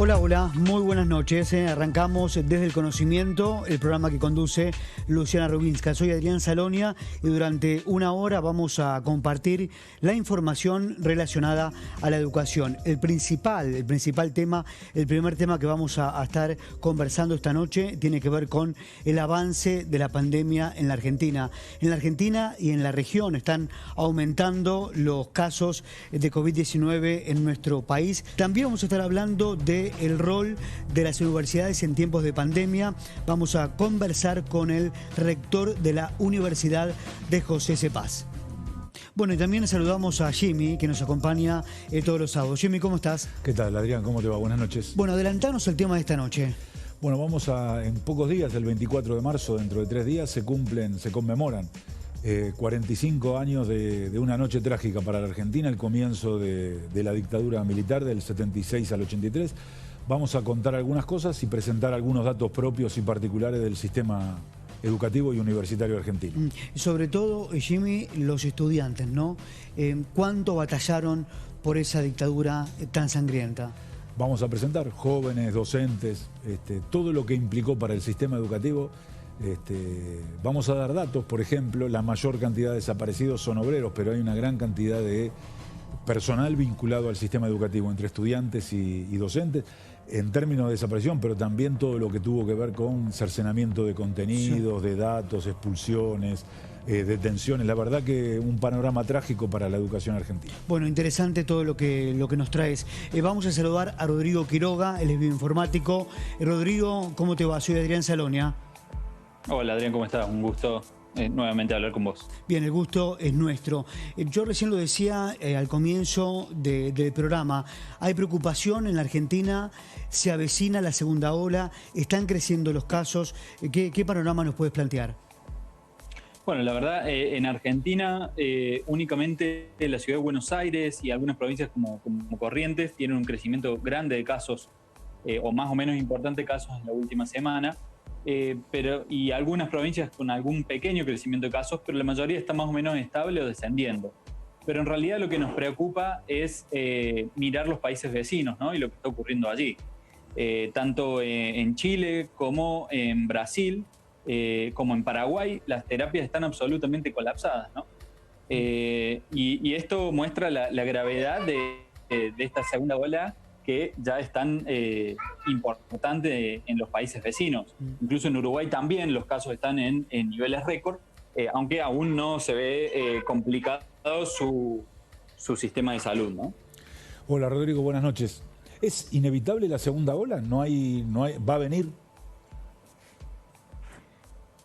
Hola, hola, muy buenas noches. Arrancamos desde el conocimiento, el programa que conduce Luciana Rubinska. Soy Adrián Salonia y durante una hora vamos a compartir la información relacionada a la educación. El principal tema, el primer tema que vamos a estar conversando esta noche tiene que ver con el avance de la pandemia en la Argentina. En la Argentina y en la región están aumentando los casos de COVID-19 en nuestro país. También vamos a estar hablando de el rol de las universidades en tiempos de pandemia. Vamos a conversar con el rector de la Universidad de José C. Paz. Bueno, y también saludamos a Jimmy, que nos acompaña todos los sábados. Jimmy, ¿cómo estás? ¿Qué tal, Adrián? ¿Cómo te va? Buenas noches. Bueno, adelantanos el tema de esta noche. Bueno, en pocos días, el 24 de marzo, dentro de 3 días, se conmemoran 45 años de una noche trágica para la Argentina, el comienzo de la dictadura militar del 76 al 83. Vamos a contar algunas cosas y presentar algunos datos propios y particulares del sistema educativo y universitario argentino. Sobre todo, Jimmy, los estudiantes, ¿no? ¿Cuánto batallaron por esa dictadura tan sangrienta? Vamos a presentar jóvenes, docentes, todo lo que implicó para el sistema educativo. Vamos a dar datos, por ejemplo, la mayor cantidad de desaparecidos son obreros, pero hay una gran cantidad de personal vinculado al sistema educativo, entre estudiantes y docentes, en términos de desaparición, pero también todo lo que tuvo que ver con cercenamiento de contenidos, sí, de datos, expulsiones, detenciones. La verdad que un panorama trágico para la educación argentina. Bueno, interesante todo lo que nos traes. Vamos a saludar a Rodrigo Quiroga, él es bioinformático. Rodrigo, ¿cómo te va? Soy Adrián Salonia. Hola Adrián, ¿cómo estás? Un gusto nuevamente hablar con vos. Bien, el gusto es nuestro. Yo recién lo decía al comienzo del programa, hay preocupación en la Argentina, se avecina la segunda ola, están creciendo los casos. ¿Qué panorama nos puedes plantear? Bueno, la verdad, en Argentina únicamente la ciudad de Buenos Aires y algunas provincias como Corrientes tienen un crecimiento grande de casos, o más o menos importantes casos en la última semana. Y algunas provincias con algún pequeño crecimiento de casos, pero la mayoría está más o menos estable o descendiendo. Pero en realidad lo que nos preocupa es mirar los países vecinos, ¿no? Y lo que está ocurriendo allí. Tanto en Chile como en Brasil, como en Paraguay, las terapias están absolutamente colapsadas, ¿no? Y esto muestra la gravedad de esta segunda ola, que ya es tan importante en los países vecinos. Incluso en Uruguay también los casos están en niveles récord, aunque aún no se ve complicado su sistema de salud, ¿no? Hola Rodrigo, buenas noches. ¿Es inevitable la segunda ola? ¿Va a venir?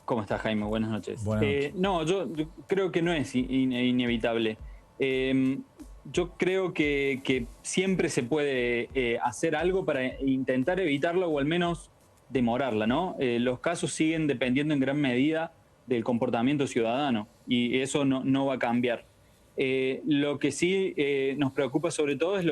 ¿Cómo estás, Jaime? Buenas noches. Buenas noches. No, yo creo que no es inevitable. Yo creo que siempre se puede hacer algo para intentar evitarla o al menos demorarla, ¿no? Los casos siguen dependiendo en gran medida del comportamiento ciudadano y eso no va a cambiar. Lo que sí nos preocupa sobre todo es,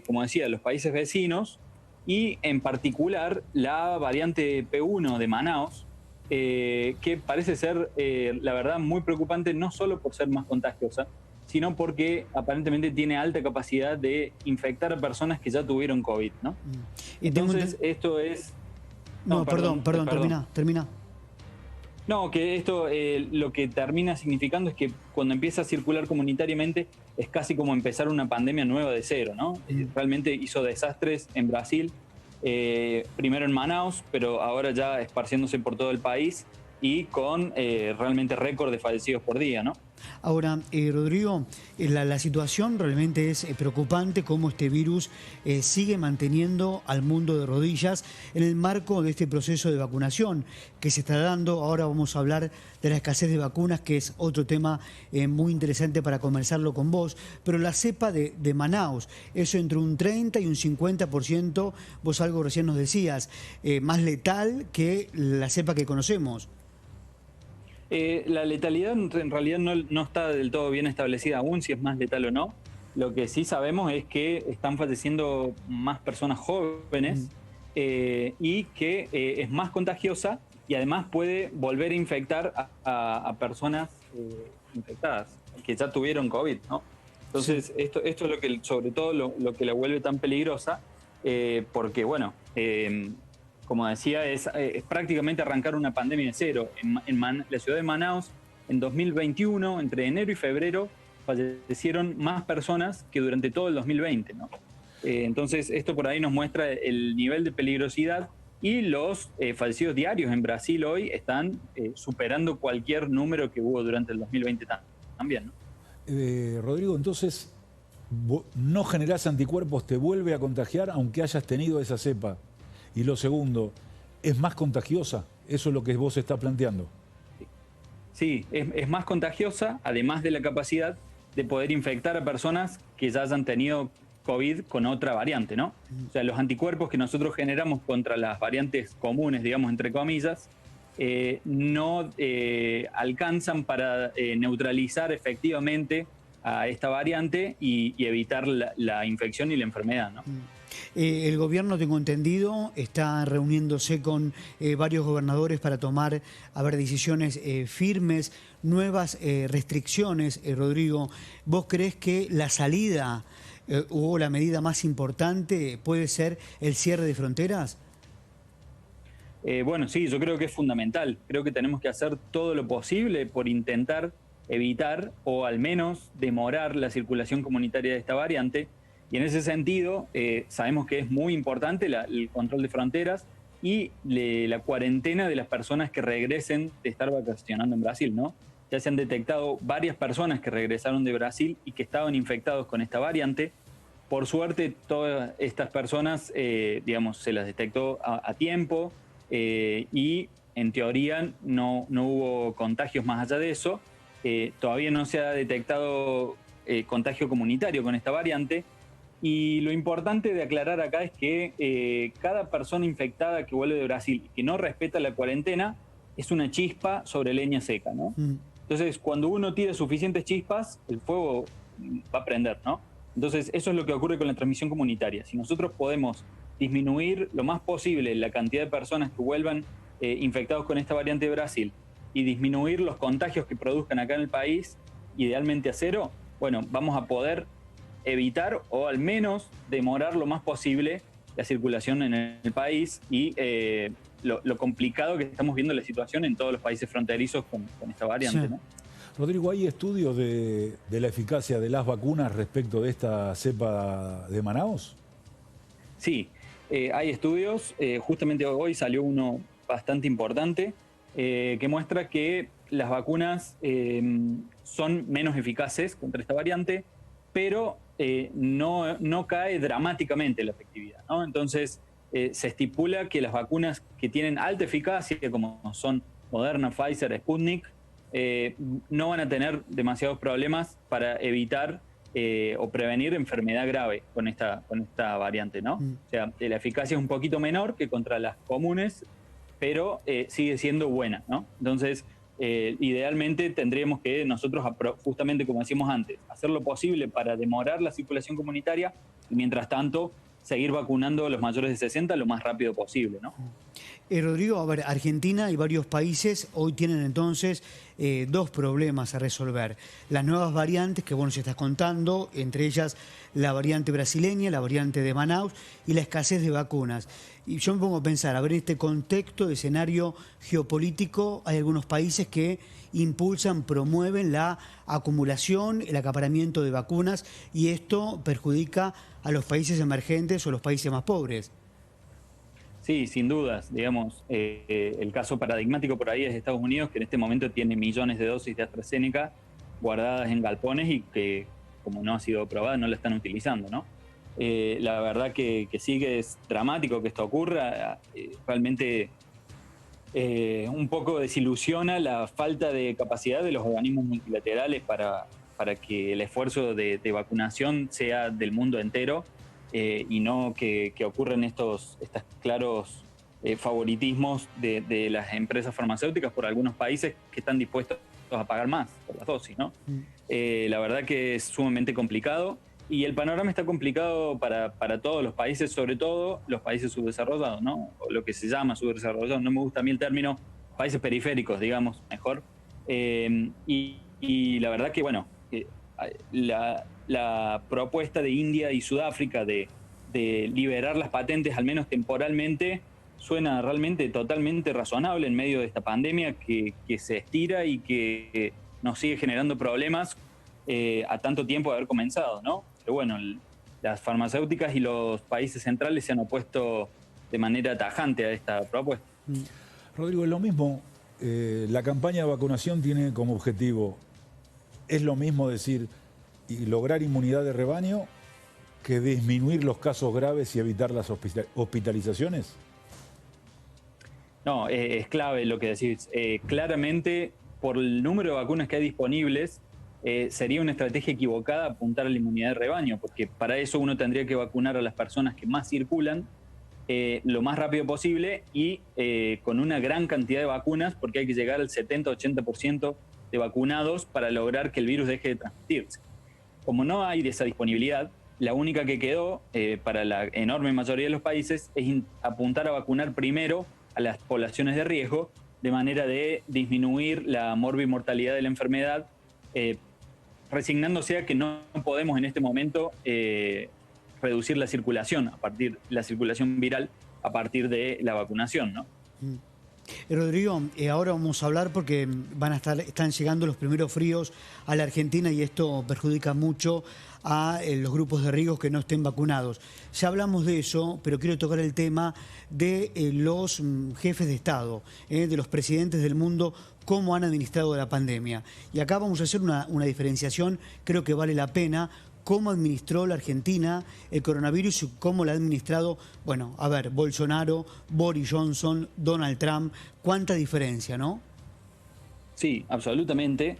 como decía, los países vecinos y en particular la variante P1 de Manaos, que parece ser, la verdad, muy preocupante, no solo por ser más contagiosa, sino porque aparentemente tiene alta capacidad de infectar a personas que ya tuvieron COVID, ¿no? Entonces, esto es... No, perdón, termina. No, que esto lo que termina significando es que cuando empieza a circular comunitariamente es casi como empezar una pandemia nueva de cero, ¿no? Realmente hizo desastres en Brasil, primero en Manaus, pero ahora ya esparciéndose por todo el país y con realmente récord de fallecidos por día, ¿no? Ahora, Rodrigo, la situación realmente es preocupante, cómo este virus sigue manteniendo al mundo de rodillas en el marco de este proceso de vacunación que se está dando. Ahora vamos a hablar de la escasez de vacunas, que es otro tema muy interesante para conversarlo con vos. Pero la cepa de Manaus, eso entre un 30 y un 50%, vos algo recién nos decías, más letal que la cepa que conocemos. La letalidad en realidad no está del todo bien establecida aún, si es más letal o no. Lo que sí sabemos es que están falleciendo más personas jóvenes y que es más contagiosa y además puede volver a infectar a personas infectadas, que ya tuvieron COVID, ¿no? Entonces, esto es lo que, sobre todo lo que la vuelve tan peligrosa. porque, bueno, como decía, es prácticamente arrancar una pandemia de cero. En la ciudad de Manaos, en 2021, entre enero y febrero, fallecieron más personas que durante todo el 2020, ¿no? Entonces, esto por ahí nos muestra el nivel de peligrosidad, y los fallecidos diarios en Brasil hoy están superando cualquier número que hubo durante el 2020 también, ¿no? Rodrigo, entonces, no generás anticuerpos, te vuelve a contagiar aunque hayas tenido esa cepa. Y lo segundo, ¿es más contagiosa? Eso es lo que vos estás planteando. Sí, es más contagiosa, además de la capacidad de poder infectar a personas que ya hayan tenido COVID con otra variante, ¿no? O sea, los anticuerpos que nosotros generamos contra las variantes comunes, digamos, entre comillas, no alcanzan para neutralizar efectivamente a esta variante y evitar la infección y la enfermedad, ¿no? El gobierno, tengo entendido, está reuniéndose con varios gobernadores para tomar, decisiones firmes, nuevas restricciones. Rodrigo, ¿vos creés que la salida o la medida más importante puede ser el cierre de fronteras? Bueno, sí, yo creo que es fundamental. Creo que tenemos que hacer todo lo posible por intentar evitar o al menos demorar la circulación comunitaria de esta variante. Y en ese sentido, sabemos que es muy importante el control de fronteras y la cuarentena de las personas que regresen de estar vacacionando en Brasil, ¿no? Ya se han detectado varias personas que regresaron de Brasil y que estaban infectados con esta variante. Por suerte, todas estas personas, digamos, se las detectó a tiempo y en teoría no hubo contagios más allá de eso. Todavía no se ha detectado contagio comunitario con esta variante. Y lo importante de aclarar acá es que cada persona infectada que vuelve de Brasil y que no respeta la cuarentena es una chispa sobre leña seca, ¿no? Entonces, cuando uno tira suficientes chispas, el fuego va a prender, ¿no? Entonces, eso es lo que ocurre con la transmisión comunitaria. Si nosotros podemos disminuir lo más posible la cantidad de personas que vuelvan infectados con esta variante de Brasil y disminuir los contagios que produzcan acá en el país, idealmente a cero, bueno, vamos a poder evitar o al menos demorar lo más posible la circulación en el país y lo complicado que estamos viendo la situación en todos los países fronterizos con esta variante, Sí. ¿no? Rodrigo, ¿hay estudios de la eficacia de las vacunas respecto de esta cepa de Manaos? Sí, hay estudios, justamente hoy salió uno bastante importante que muestra que las vacunas son menos eficaces contra esta variante, pero no cae dramáticamente la efectividad, ¿no? Entonces, se estipula que las vacunas que tienen alta eficacia, como son Moderna, Pfizer, Sputnik, no van a tener demasiados problemas para evitar o prevenir enfermedad grave con esta variante, ¿no? O sea, la eficacia es un poquito menor que contra las comunes, pero sigue siendo buena, ¿no? Entonces, idealmente tendríamos que nosotros, justamente como decíamos antes, hacer lo posible para demorar la circulación comunitaria y mientras tanto seguir vacunando a los mayores de 60 lo más rápido posible, ¿no? Rodrigo, Argentina y varios países hoy tienen entonces dos problemas a resolver. Las nuevas variantes que vos nos estás contando, entre ellas la variante brasileña, la variante de Manaus y la escasez de vacunas. Y yo me pongo a pensar, en este contexto de escenario geopolítico, hay algunos países que impulsan, promueven la acumulación, el acaparamiento de vacunas, y esto perjudica a los países emergentes o los países más pobres. Sí, sin dudas. Digamos, el caso paradigmático por ahí es Estados Unidos, que en este momento tiene millones de dosis de AstraZeneca guardadas en galpones y que, como no ha sido probada, no la están utilizando, ¿no? La verdad que sí que es dramático que esto ocurra. Realmente un poco desilusiona la falta de capacidad de los organismos multilaterales para que el esfuerzo de vacunación sea del mundo entero. Y no que ocurren estos claros favoritismos de las empresas farmacéuticas por algunos países que están dispuestos a pagar más por las dosis, ¿no? La verdad que es sumamente complicado y el panorama está complicado para todos los países, sobre todo los países subdesarrollados, ¿no? O lo que se llama subdesarrollados. No me gusta a mí el término, países periféricos, digamos, mejor. Y la verdad que, bueno, la propuesta de India y Sudáfrica de de liberar las patentes, al menos temporalmente, suena realmente totalmente razonable en medio de esta pandemia que se estira y que nos sigue generando problemas a tanto tiempo de haber comenzado, ¿no? Pero bueno, las farmacéuticas y los países centrales se han opuesto de manera tajante a esta propuesta. Rodrigo, es lo mismo, la campaña de vacunación tiene como objetivo, es lo mismo decir, y lograr inmunidad de rebaño que disminuir los casos graves y evitar las hospitalizaciones. No, es clave lo que decís. Claramente, por el número de vacunas que hay disponibles, sería una estrategia equivocada apuntar a la inmunidad de rebaño, porque para eso uno tendría que vacunar a las personas que más circulan lo más rápido posible y con una gran cantidad de vacunas, porque hay que llegar al 70-80% de vacunados para lograr que el virus deje de transmitirse. Como no hay de esa disponibilidad, la única que quedó para la enorme mayoría de los países es apuntar a vacunar primero a las poblaciones de riesgo, de manera de disminuir la morbimortalidad de la enfermedad, resignándose a que no podemos en este momento reducir la circulación viral a partir de la vacunación, ¿no? Rodrigo, ahora vamos a hablar porque están llegando los primeros fríos a la Argentina y esto perjudica mucho a los grupos de riesgo que no estén vacunados. Ya hablamos de eso, pero quiero tocar el tema de los jefes de Estado, de los presidentes del mundo, cómo han administrado la pandemia. Y acá vamos a hacer una diferenciación, creo que vale la pena, cómo administró la Argentina el coronavirus y cómo lo ha administrado, bueno, a ver, Bolsonaro, Boris Johnson, Donald Trump, cuánta diferencia, ¿no? Sí, absolutamente.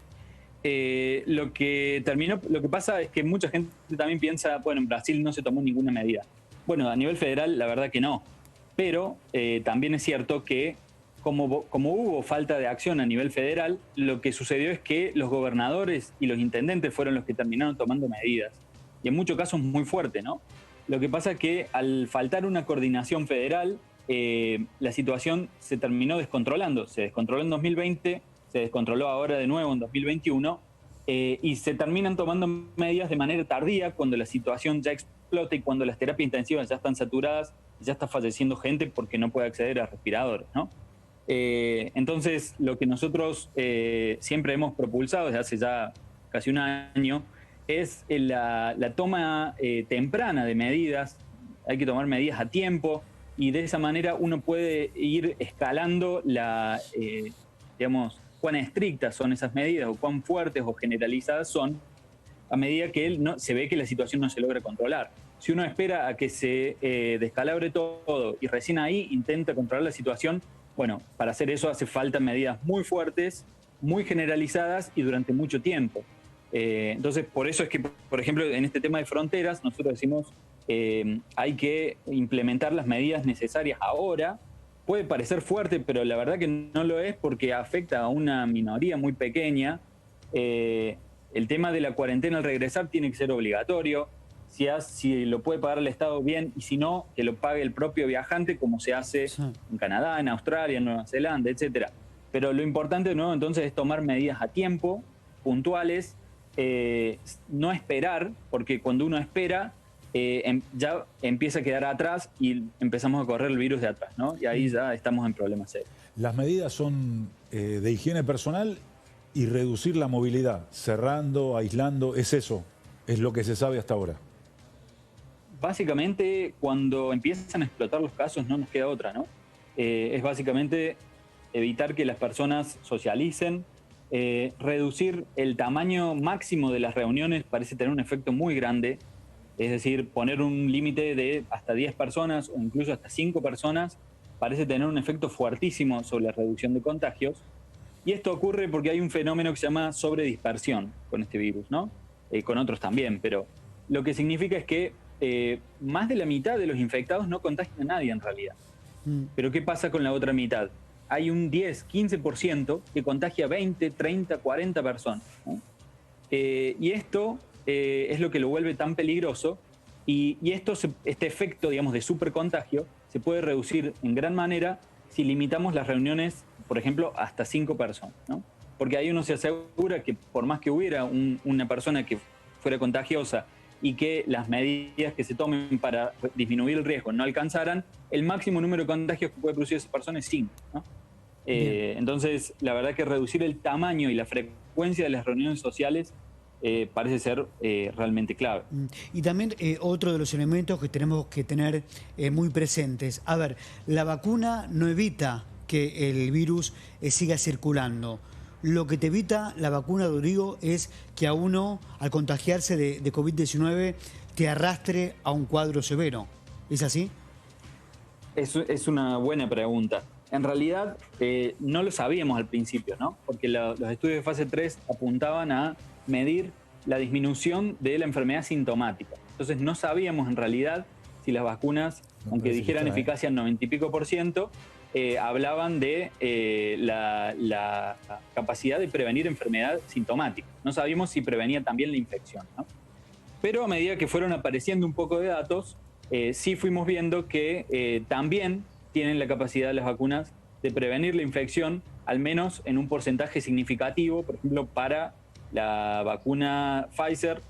Lo que pasa es que mucha gente también piensa, bueno, en Brasil no se tomó ninguna medida. Bueno, a nivel federal la verdad que no, pero también es cierto que como hubo falta de acción a nivel federal, lo que sucedió es que los gobernadores y los intendentes fueron los que terminaron tomando medidas, y en muchos casos muy fuerte, ¿no? Lo que pasa es que al faltar una coordinación federal, la situación se terminó descontrolando. Se descontroló en 2020, se descontroló ahora de nuevo en 2021, y se terminan tomando medidas de manera tardía cuando la situación ya explota y cuando las terapias intensivas ya están saturadas y ya está falleciendo gente porque no puede acceder a respiradores, ¿no? Entonces, lo que nosotros siempre hemos propulsado desde hace ya casi un año es la toma temprana de medidas. Hay que tomar medidas a tiempo y de esa manera uno puede ir escalando digamos, cuán estrictas son esas medidas o cuán fuertes o generalizadas son a medida que se ve que la situación no se logra controlar. Si uno espera a que se descalabre todo y recién ahí intenta controlar la situación, bueno, para hacer eso hace falta medidas muy fuertes, muy generalizadas y durante mucho tiempo. Entonces, por eso es que, por ejemplo, en este tema de fronteras, nosotros decimos hay que implementar las medidas necesarias ahora. Puede parecer fuerte, pero la verdad que no lo es porque afecta a una minoría muy pequeña. El tema de la cuarentena al regresar tiene que ser obligatorio. Si lo puede pagar el Estado, bien, y si no, que lo pague el propio viajante, como se hace en Canadá, en Australia, en Nueva Zelanda, etcétera. Pero lo importante, ¿no?, entonces es tomar medidas a tiempo, puntuales, no esperar, porque cuando uno espera, ya empieza a quedar atrás y empezamos a correr el virus de atrás, ¿no? Y ahí ya estamos en problemas serios. Las medidas son de higiene personal y reducir la movilidad, cerrando, aislando, es eso, es lo que se sabe hasta ahora. Básicamente, cuando empiezan a explotar los casos, no nos queda otra, ¿no? Es básicamente evitar que las personas socialicen, reducir el tamaño máximo de las reuniones parece tener un efecto muy grande, es decir, poner un límite de hasta 10 personas o incluso hasta 5 personas parece tener un efecto fuertísimo sobre la reducción de contagios. Y esto ocurre porque hay un fenómeno que se llama sobredispersión con este virus, ¿no? Con otros también, pero lo que significa es que más de la mitad de los infectados no contagian a nadie en realidad. Pero ¿qué pasa con la otra mitad? Hay un 10-15% que contagia 20, 30, 40 personas, ¿no? Y esto es lo que lo vuelve tan peligroso y este efecto, digamos, de supercontagio se puede reducir en gran manera si limitamos las reuniones, por ejemplo, hasta 5 personas, ¿no? Porque ahí uno se asegura que por más que hubiera una persona que fuera contagiosa y que las medidas que se tomen para disminuir el riesgo no alcanzaran, el máximo número de contagios que puede producir esa persona es 5, ¿no? Entonces, la verdad que reducir el tamaño y la frecuencia de las reuniones sociales parece ser realmente clave. Y también otro de los elementos que tenemos que tener muy presentes. A ver, la vacuna no evita que el virus siga circulando. Lo que te evita la vacuna, Rodrigo, es que a uno, al contagiarse de COVID-19, te arrastre a un cuadro severo. ¿Es así? Es una buena pregunta. En realidad, no lo sabíamos al principio, ¿no? Porque los estudios de fase 3 apuntaban a medir la disminución de la enfermedad sintomática. Entonces, no sabíamos en realidad si las vacunas, aunque dijeran eficacia en 90 y pico %, hablaban de la capacidad de prevenir enfermedad sintomática. No sabíamos si prevenía también la infección, ¿no? Pero a medida que fueron apareciendo un poco de datos, sí fuimos viendo que también tienen la capacidad de las vacunas de prevenir la infección, al menos en un porcentaje significativo. Por ejemplo, para la vacuna Pfizer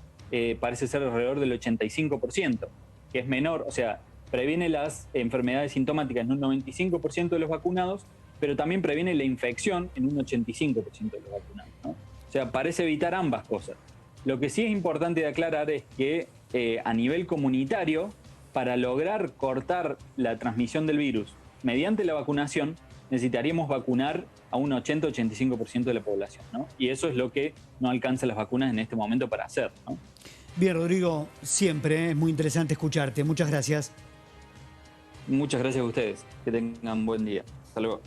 parece ser alrededor del 85%, que es menor, o sea, previene las enfermedades sintomáticas en un 95% de los vacunados, pero también previene la infección en un 85% de los vacunados, ¿no? O sea, parece evitar ambas cosas. Lo que sí es importante de aclarar es que a nivel comunitario, para lograr cortar la transmisión del virus mediante la vacunación, necesitaríamos vacunar a un 80-85% de la población, ¿no? Y eso es lo que no alcanzan las vacunas en este momento para hacer, ¿no? Bien, Rodrigo, siempre es muy interesante escucharte. Muchas gracias. Muchas gracias a ustedes. Que tengan buen día. Hasta luego.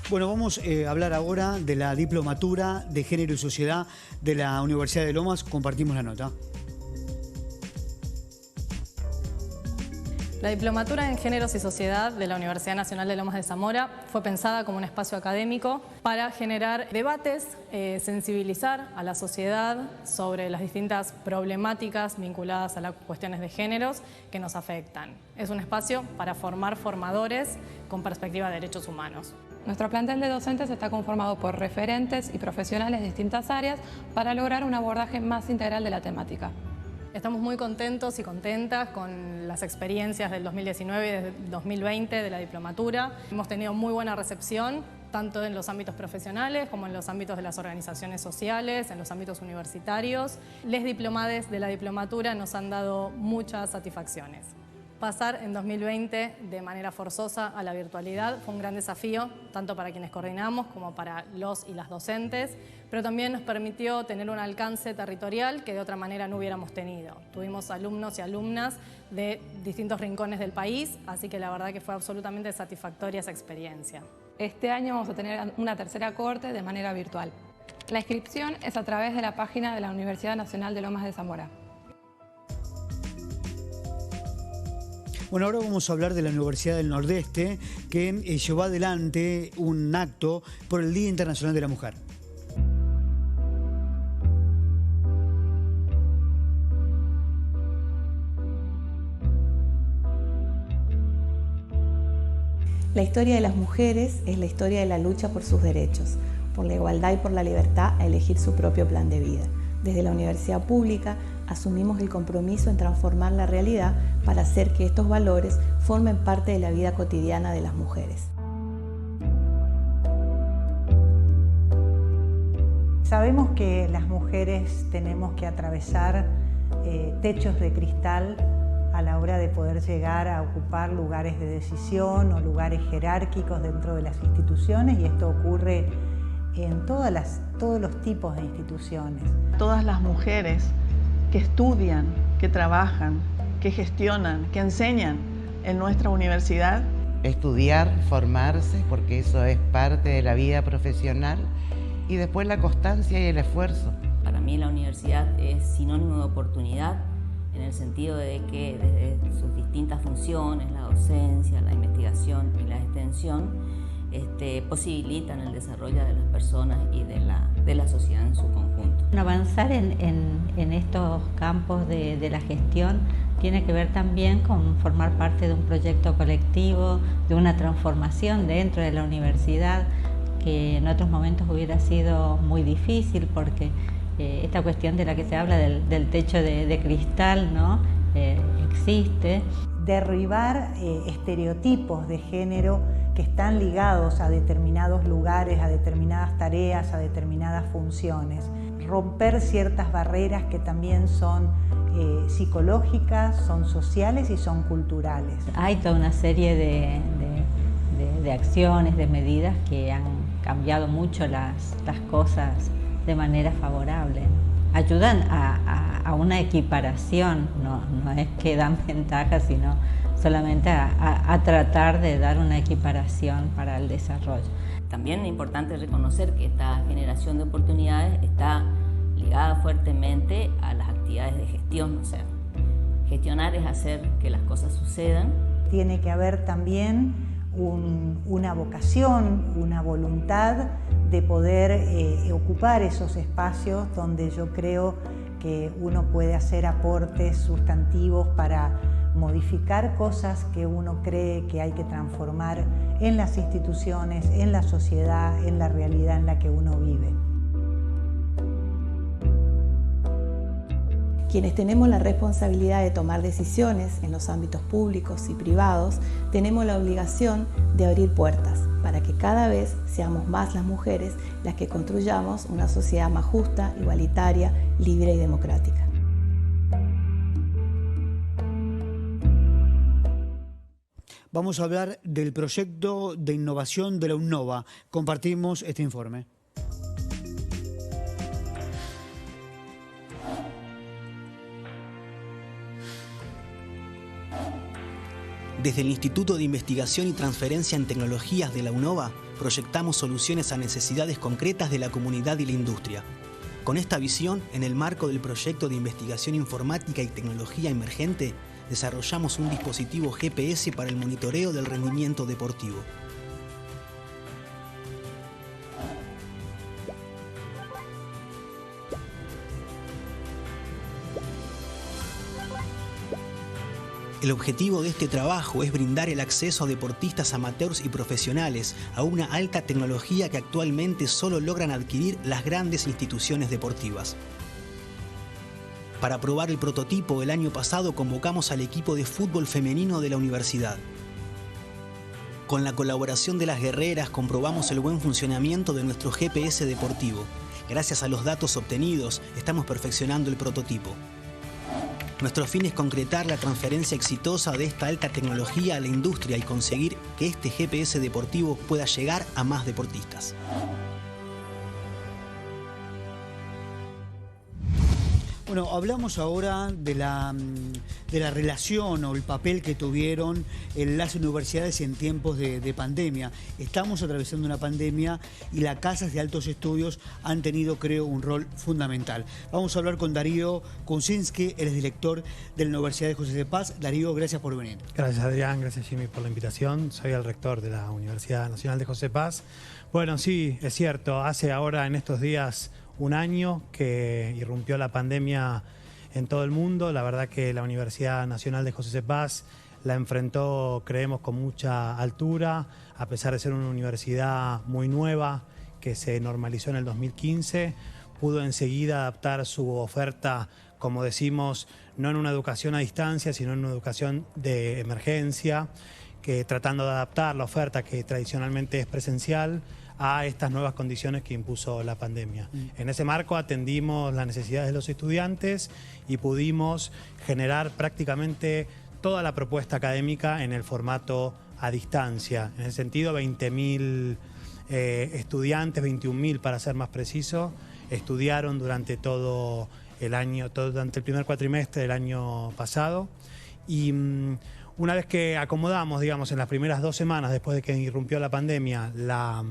Bueno, vamos a hablar ahora de la Diplomatura de Género y Sociedad de la Universidad de Lomas. Compartimos la nota. La Diplomatura en Géneros y Sociedad de la Universidad Nacional de Lomas de Zamora fue pensada como un espacio académico para generar debates, sensibilizar a la sociedad sobre las distintas problemáticas vinculadas a las cuestiones de géneros que nos afectan. Es un espacio para formar formadores con perspectiva de derechos humanos. Nuestro plantel de docentes está conformado por referentes y profesionales de distintas áreas para lograr un abordaje más integral de la temática. Estamos muy contentos y contentas con las experiencias del 2019 y del 2020 de la diplomatura. Hemos tenido muy buena recepción, tanto en los ámbitos profesionales como en los ámbitos de las organizaciones sociales, en los ámbitos universitarios. Les diplomades de la diplomatura nos han dado muchas satisfacciones. Pasar en 2020 de manera forzosa a la virtualidad fue un gran desafío, tanto para quienes coordinamos como para los y las docentes, pero también nos permitió tener un alcance territorial que de otra manera no hubiéramos tenido. Tuvimos alumnos y alumnas de distintos rincones del país, así que la verdad que fue absolutamente satisfactoria esa experiencia. Este año vamos a tener una tercera cohorte de manera virtual. La inscripción es a través de la página de la Universidad Nacional de Lomas de Zamora. Bueno, ahora vamos a hablar de la Universidad del Nordeste, que llevó adelante un acto por el Día Internacional de la Mujer. La historia de las mujeres es la historia de la lucha por sus derechos, por la igualdad y por la libertad a elegir su propio plan de vida. Desde la universidad pública asumimos el compromiso en transformar la realidad para hacer que estos valores formen parte de la vida cotidiana de las mujeres. Sabemos que las mujeres tenemos que atravesar techos de cristal a la hora de poder llegar a ocupar lugares de decisión o lugares jerárquicos dentro de las instituciones, y esto ocurre en todos los tipos de instituciones. Todas las mujeres que estudian, que trabajan, que gestionan, que enseñan en nuestra universidad. Estudiar, formarse, porque eso es parte de la vida profesional, y después la constancia y el esfuerzo. Para mí la universidad es sinónimo de oportunidad, en el sentido de que desde sus distintas funciones, la docencia, la investigación y la extensión, posibilitan el desarrollo de las personas y de la sociedad en su conjunto. Avanzar en estos campos de la gestión tiene que ver también con formar parte de un proyecto colectivo, de una transformación dentro de la universidad que en otros momentos hubiera sido muy difícil, porque esta cuestión de la que se habla del techo de cristal, ¿no? Existe. Derribar estereotipos de género que están ligados a determinados lugares, a determinadas tareas, a determinadas funciones. Romper ciertas barreras que también son psicológicas, son sociales y son culturales. Hay toda una serie de acciones, de medidas que han cambiado mucho las cosas de manera favorable. Ayudan a una equiparación, no es que dan ventajas, sino solamente a tratar de dar una equiparación para el desarrollo. También es importante reconocer que esta generación de oportunidades está ligada fuertemente a las actividades de gestión, o sea, gestionar es hacer que las cosas sucedan. Tiene que haber también una vocación, una voluntad de poder ocupar esos espacios donde yo creo que uno puede hacer aportes sustantivos para modificar cosas que uno cree que hay que transformar en las instituciones, en la sociedad, en la realidad en la que uno vive. Quienes tenemos la responsabilidad de tomar decisiones en los ámbitos públicos y privados, tenemos la obligación de abrir puertas para que cada vez seamos más las mujeres las que construyamos una sociedad más justa, igualitaria, libre y democrática. Vamos a hablar del proyecto de innovación de la UNNOVA. Compartimos este informe. Desde el Instituto de Investigación y Transferencia en Tecnologías de la UNNOVA, proyectamos soluciones a necesidades concretas de la comunidad y la industria. Con esta visión, en el marco del proyecto de investigación informática y tecnología emergente, desarrollamos un dispositivo GPS para el monitoreo del rendimiento deportivo. El objetivo de este trabajo es brindar el acceso a deportistas amateurs y profesionales a una alta tecnología que actualmente solo logran adquirir las grandes instituciones deportivas. Para probar el prototipo, el año pasado convocamos al equipo de fútbol femenino de la universidad. Con la colaboración de las guerreras comprobamos el buen funcionamiento de nuestro GPS deportivo. Gracias a los datos obtenidos, estamos perfeccionando el prototipo. Nuestro fin es concretar la transferencia exitosa de esta alta tecnología a la industria y conseguir que este GPS deportivo pueda llegar a más deportistas. Bueno, hablamos ahora de la relación o el papel que tuvieron las universidades en tiempos de pandemia. Estamos atravesando una pandemia y las casas de altos estudios han tenido, creo, un rol fundamental. Vamos a hablar con Darío Kuczynski, él es director de la Universidad de José de Paz. Darío, gracias por venir. Gracias, Adrián, gracias, Jimmy, por la invitación. Soy el rector de la Universidad Nacional de José de Paz. Bueno, sí, es cierto, hace ahora en estos días un año que irrumpió la pandemia en todo el mundo. La verdad que la Universidad Nacional de José de Paz la enfrentó, creemos, con mucha altura, a pesar de ser una universidad muy nueva, que se normalizó en el 2015, pudo enseguida adaptar su oferta, como decimos, no en una educación a distancia, sino en una educación de emergencia, que tratando de adaptar la oferta que tradicionalmente es presencial a estas nuevas condiciones que impuso la pandemia. En ese marco atendimos las necesidades de los estudiantes y pudimos generar prácticamente toda la propuesta académica en el formato a distancia. En ese sentido, 20.000 estudiantes, 21.000 para ser más preciso, estudiaron durante todo el año, durante el primer cuatrimestre del año pasado. Y una vez que acomodamos, digamos, en las primeras 2 semanas después de que irrumpió la pandemia, la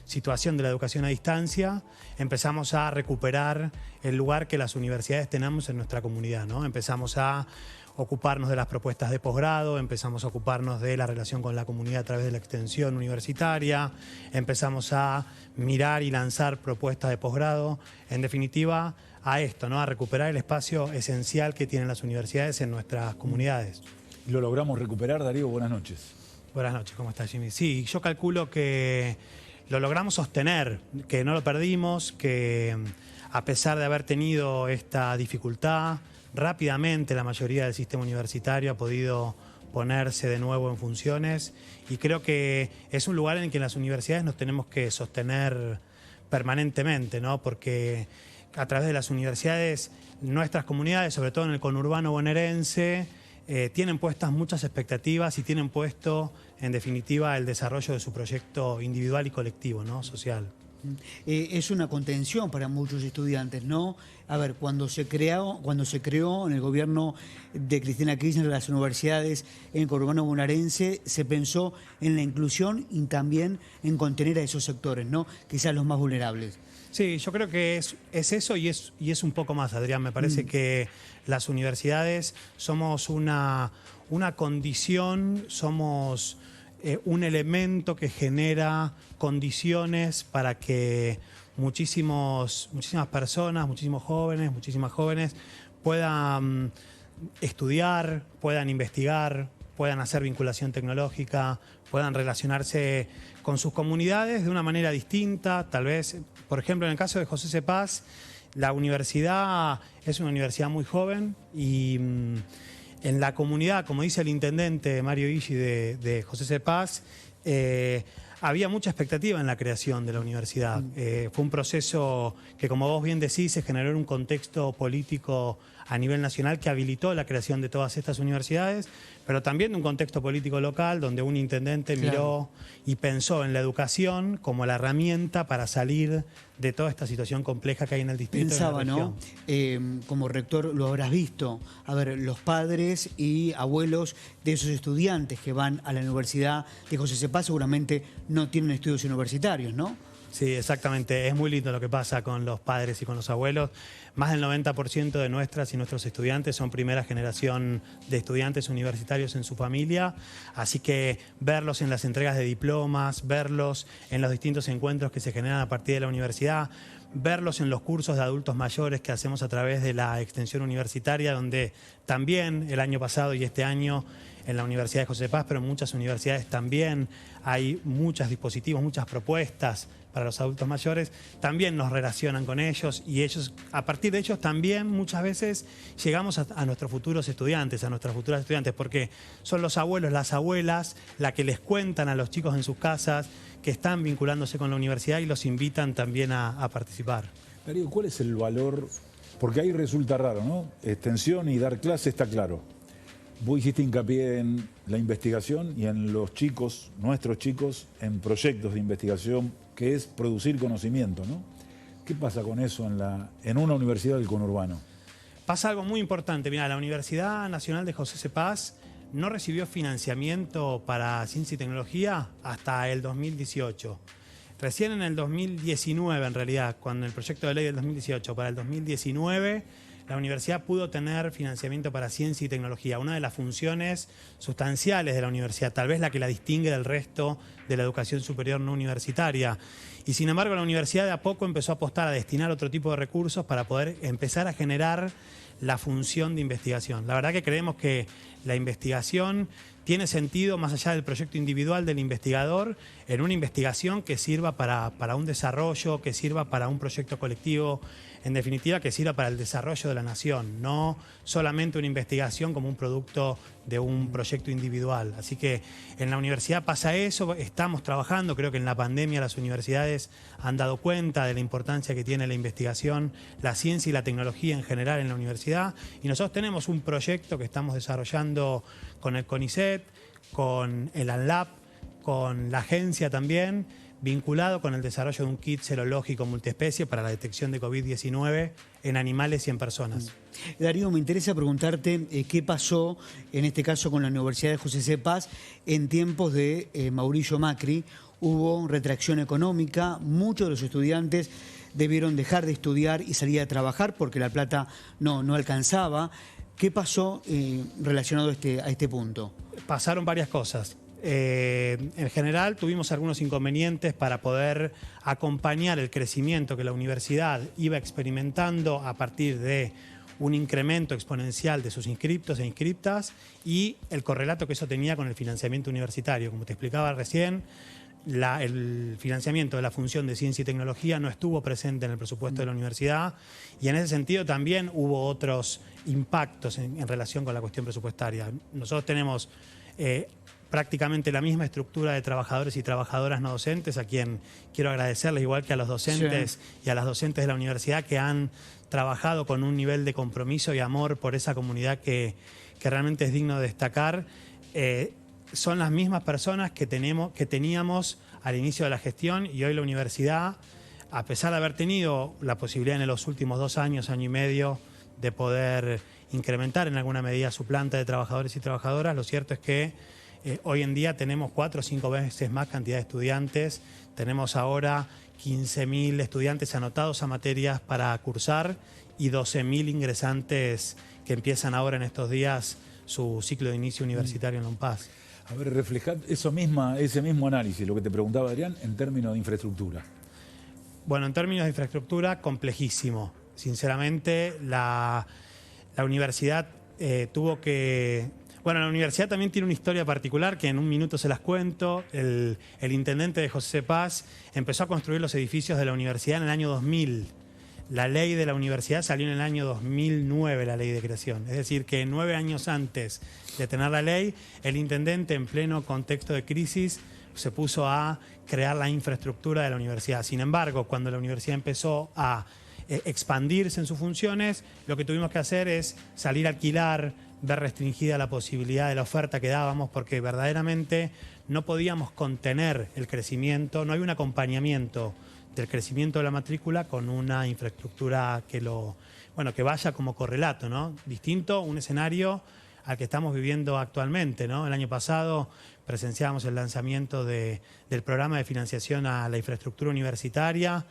situación de la educación a distancia, empezamos a recuperar el lugar que las universidades tenemos en nuestra comunidad, ¿no? Empezamos a ocuparnos de las propuestas de posgrado, empezamos a ocuparnos de la relación con la comunidad a través de la extensión universitaria, empezamos a mirar y lanzar propuestas de posgrado, en definitiva a esto, ¿no? A recuperar el espacio esencial que tienen las universidades en nuestras comunidades. ¿Lo logramos recuperar, Darío? Buenas noches. Buenas noches, ¿cómo estás, Jimmy? Sí, yo calculo que lo logramos sostener, que no lo perdimos, que a pesar de haber tenido esta dificultad, rápidamente la mayoría del sistema universitario ha podido ponerse de nuevo en funciones, y creo que es un lugar en el que las universidades nos tenemos que sostener permanentemente, ¿no? Porque a través de las universidades, nuestras comunidades, sobre todo en el conurbano bonaerense, tienen puestas muchas expectativas y tienen puesto, en definitiva, el desarrollo de su proyecto individual y colectivo, ¿no? Social. Es una contención para muchos estudiantes, ¿no? A ver, cuando se creó en el gobierno de Cristina Kirchner las universidades en el conurbano bonaerense, se pensó en la inclusión y también en contener a esos sectores, ¿no? Quizás los más vulnerables. Sí, yo creo que es eso y es un poco más, Adrián. Me parece que las universidades somos una condición, somos un elemento que genera condiciones para que muchísimas personas, muchísimas jóvenes puedan estudiar, puedan investigar, puedan hacer vinculación tecnológica, puedan relacionarse con sus comunidades de una manera distinta. Tal vez, por ejemplo, en el caso de José C. Paz, la universidad es una universidad muy joven y en la comunidad, como dice el intendente Mario Iggi de José C. Paz, había mucha expectativa en la creación de la universidad. Fue un proceso que, como vos bien decís, se generó en un contexto político a nivel nacional que habilitó la creación de todas estas universidades, pero también de un contexto político local donde un intendente miró y pensó en la educación como la herramienta para salir de toda esta situación compleja que hay en el distrito. Pensaba, ¿no? Como rector lo habrás visto. A ver, los padres y abuelos de esos estudiantes que van a la Universidad de José C. Paz seguramente no tienen estudios universitarios, ¿no? Sí, exactamente. Es muy lindo lo que pasa con los padres y con los abuelos. Más del 90% de nuestras y nuestros estudiantes son primera generación de estudiantes universitarios en su familia. Así que verlos en las entregas de diplomas, verlos en los distintos encuentros que se generan a partir de la universidad, verlos en los cursos de adultos mayores que hacemos a través de la extensión universitaria, donde también el año pasado y este año en la Universidad de José Paz, pero en muchas universidades también hay muchos dispositivos, muchas propuestas para los adultos mayores, también nos relacionan con ellos y ellos, a partir de ellos también muchas veces llegamos a nuestros futuros estudiantes, a nuestras futuras estudiantes, porque son los abuelos, las abuelas, la que les cuentan a los chicos en sus casas que están vinculándose con la universidad y los invitan también a participar. Darío, ¿cuál es el valor? Porque ahí resulta raro, ¿no? Extensión y dar clase está claro. Vos hiciste hincapié en la investigación y en los chicos, nuestros chicos, en proyectos de investigación, que es producir conocimiento, ¿no? ¿Qué pasa con eso en una universidad del conurbano? Pasa algo muy importante. Mira, la Universidad Nacional de José C. Paz no recibió financiamiento para ciencia y tecnología hasta el 2018. Recién en el 2019, en realidad, con el proyecto de ley del 2018, para el 2019... la universidad pudo tener financiamiento para ciencia y tecnología, una de las funciones sustanciales de la universidad, tal vez la que la distingue del resto de la educación superior no universitaria. Y sin embargo, la universidad de a poco empezó a apostar a destinar otro tipo de recursos para poder empezar a generar la función de investigación. La verdad que creemos que la investigación tiene sentido más allá del proyecto individual del investigador, en una investigación que sirva para un desarrollo, que sirva para un proyecto colectivo, en definitiva que sirva para el desarrollo de la nación, no solamente una investigación como un producto de un proyecto individual. Así que en la universidad pasa eso, estamos trabajando, creo que en la pandemia las universidades han dado cuenta de la importancia que tiene la investigación, la ciencia y la tecnología en general en la universidad, y nosotros tenemos un proyecto que estamos desarrollando con el CONICET, con el ANLAB, con la agencia también, vinculado con el desarrollo de un kit serológico multiespecie para la detección de COVID-19 en animales y en personas. Darío, me interesa preguntarte qué pasó en este caso con la Universidad de José C. Paz en tiempos de Mauricio Macri. Hubo retracción económica, muchos de los estudiantes debieron dejar de estudiar y salir a trabajar porque la plata no alcanzaba. ¿Qué pasó relacionado a este punto? Pasaron varias cosas. En general tuvimos algunos inconvenientes para poder acompañar el crecimiento que la universidad iba experimentando a partir de un incremento exponencial de sus inscriptos e inscriptas y el correlato que eso tenía con el financiamiento universitario. Como te explicaba recién, el financiamiento de la función de ciencia y tecnología no estuvo presente en el presupuesto de la universidad, y en ese sentido también hubo otros impactos en relación con la cuestión presupuestaria. Nosotros tenemos prácticamente la misma estructura de trabajadores y trabajadoras no docentes, a quien quiero agradecerles, igual que a los docentes y a las docentes de la universidad, que han trabajado con un nivel de compromiso y amor por esa comunidad que realmente es digno de destacar. Son las mismas personas que teníamos al inicio de la gestión, y hoy la universidad, a pesar de haber tenido la posibilidad en los últimos 2 años, año y medio, de poder incrementar en alguna medida su planta de trabajadores y trabajadoras, lo cierto es que hoy en día tenemos 4 o 5 veces más cantidad de estudiantes. Tenemos ahora 15.000 estudiantes anotados a materias para cursar y 12.000 ingresantes que empiezan ahora en estos días su ciclo de inicio universitario en Lompaz. A ver, reflejad ese mismo análisis, lo que te preguntaba Adrián, en términos de infraestructura. Bueno, en términos de infraestructura, complejísimo. Sinceramente, la universidad tuvo que... Bueno, la universidad también tiene una historia particular que en un minuto se las cuento. El intendente de José Paz empezó a construir los edificios de la universidad en el año 2000. La ley de la universidad salió en el año 2009, la ley de creación. Es decir, que 9 años antes de tener la ley, el intendente, en pleno contexto de crisis, se puso a crear la infraestructura de la universidad. Sin embargo, cuando la universidad empezó a expandirse en sus funciones, lo que tuvimos que hacer es salir a alquilar, ver restringida la posibilidad de la oferta que dábamos, porque verdaderamente no podíamos contener el crecimiento, no hay un acompañamiento del crecimiento de la matrícula con una infraestructura que vaya como correlato, ¿no? Distinto un escenario al que estamos viviendo actualmente, ¿no? El año pasado presenciábamos el lanzamiento del programa de financiación a la infraestructura universitaria,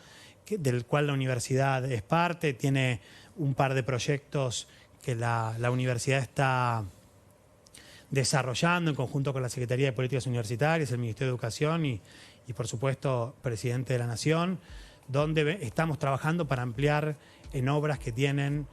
del cual la universidad es parte, tiene un par de proyectos que la universidad está desarrollando en conjunto con la Secretaría de Políticas Universitarias, el Ministerio de Educación y por supuesto, Presidente de la Nación, donde estamos trabajando para ampliar en obras que tienen